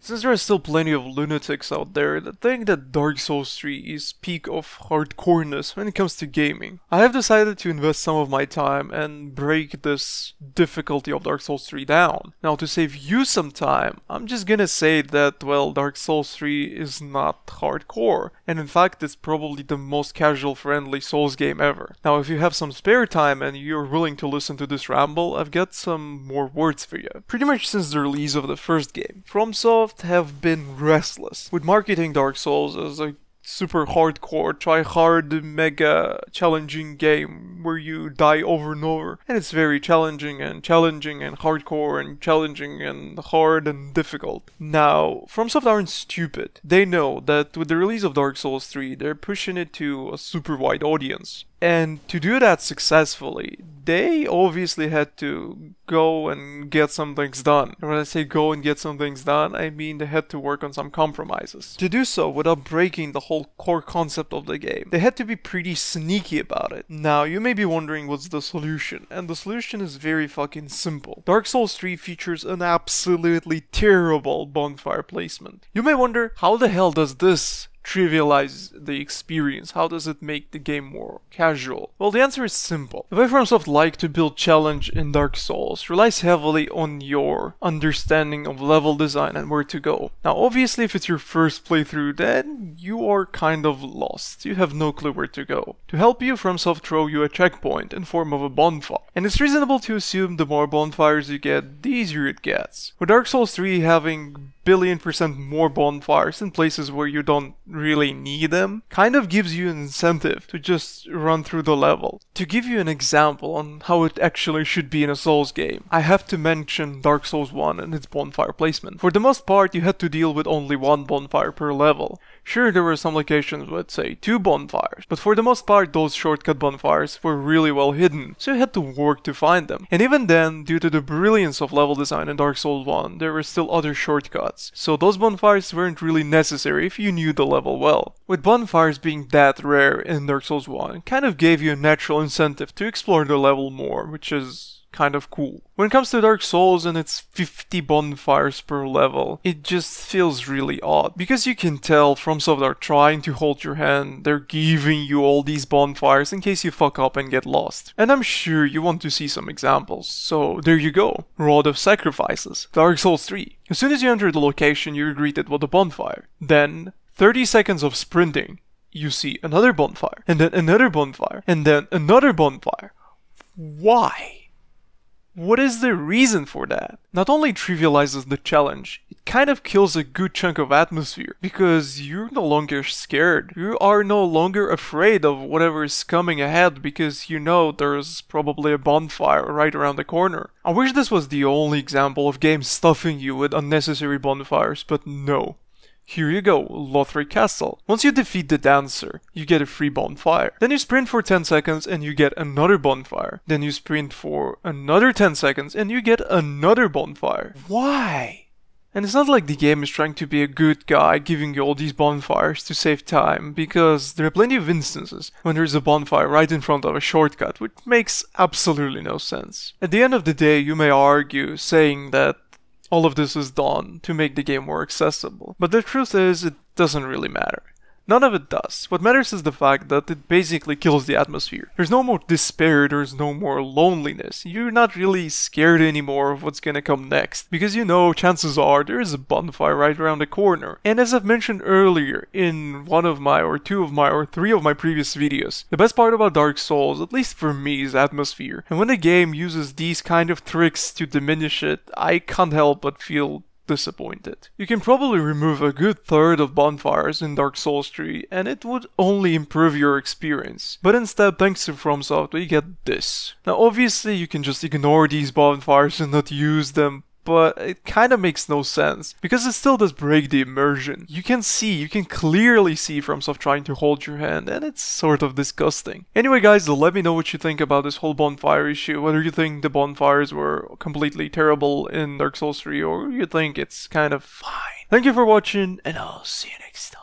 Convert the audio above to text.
Since there are still plenty of lunatics out there that think that Dark Souls 3 is peak of hardcoreness when it comes to gaming, I have decided to invest some of my time and break this difficulty of Dark Souls 3 down. Now, to save you some time, I'm just gonna say that, well, Dark Souls 3 is not hardcore, and in fact it's probably the most casual friendly Souls game ever. Now, if you have some spare time and you're willing to listen to this ramble, I've got some more words for you. Pretty much since the release of the first game, FROMSOFT have been restless with marketing Dark Souls as a super hardcore, try-hard, mega challenging game where you die over and over, and it's very challenging and hardcore and challenging and hard and difficult. Now, FROMSOFT aren't stupid. They know that with the release of Dark Souls 3, they're pushing it to a super wide audience. And to do that successfully, they obviously had to go and get some things done. And when I say go and get some things done, I mean they had to work on some compromises. To do so without breaking the whole core concept of the game, they had to be pretty sneaky about it. Now, you may be wondering what's the solution, and the solution is very fucking simple. Dark Souls 3 features an absolutely terrible bonfire placement. You may wonder, how the hell does this trivialize the experience? How does it make the game more casual? Well, the answer is simple. The way FROMSOFT like to build challenge in Dark Souls relies heavily on your understanding of level design and where to go. Now, obviously, if it's your first playthrough, then you are kind of lost. You have no clue where to go. To help you, FROMSOFT throw you a checkpoint in form of a bonfire. And it's reasonable to assume the more bonfires you get, the easier it gets. With Dark Souls 3 having billion% more bonfires in places where you don't really need them, kind of gives you an incentive to just run through the level. To give you an example on how it actually should be in a Souls game, I have to mention Dark Souls 1 and its bonfire placement. For the most part, you had to deal with only one bonfire per level. Sure, there were some locations with, say, 2 bonfires, but for the most part, those shortcut bonfires were really well hidden, so you had to work to find them. And even then, due to the brilliance of level design in Dark Souls 1, there were still other shortcuts, so those bonfires weren't really necessary if you knew the level well. With bonfires being that rare in Dark Souls 1, it kind of gave you a natural incentive to explore the level more, which is kind of cool. When it comes to Dark Souls and its 50 bonfires per level, it just feels really odd. Because you can tell FROMSOFT are trying to hold your hand, they're giving you all these bonfires in case you fuck up and get lost. And I'm sure you want to see some examples, so there you go. Rod of Sacrifices, Dark Souls 3. As soon as you enter the location, you're greeted with a bonfire. Then, 30 seconds of sprinting, you see another bonfire, and then another bonfire, and then another bonfire. Why? What is the reason for that? Not only trivializes the challenge, it kind of kills a good chunk of atmosphere, because you're no longer scared. You are no longer afraid of whatever is coming ahead because you know there's probably a bonfire right around the corner. I wish this was the only example of games stuffing you with unnecessary bonfires, but no. Here you go, Lothric Castle. Once you defeat the dancer, you get a free bonfire. Then you sprint for 10 seconds and you get another bonfire. Then you sprint for another 10 seconds and you get another bonfire. Why? And it's not like the game is trying to be a good guy giving you all these bonfires to save time, because there are plenty of instances when there's a bonfire right in front of a shortcut, which makes absolutely no sense. At the end of the day, you may argue saying that all of this is done to make the game more accessible, but the truth is, it doesn't really matter. None of it does. What matters is the fact that it basically kills the atmosphere. There's no more despair, there's no more loneliness. You're not really scared anymore of what's gonna come next, because you know chances are there is a bonfire right around the corner. And as I've mentioned earlier in one of my, or two of my, or three of my previous videos, the best part about Dark Souls, at least for me, is atmosphere. And when the game uses these kind of tricks to diminish it, I can't help but feel disappointed. You can probably remove a good third of bonfires in Dark Souls 3 and it would only improve your experience. But instead, thanks to FROMSOFT, we get this. Now obviously you can just ignore these bonfires and not use them, but it kind of makes no sense, because it still does break the immersion. You can clearly see FROMSOFT trying to hold your hand, and it's sort of disgusting. Anyway guys, let me know what you think about this whole bonfire issue, whether you think the bonfires were completely terrible in Dark Souls 3, or you think it's kind of fine. Thank you for watching, and I'll see you next time.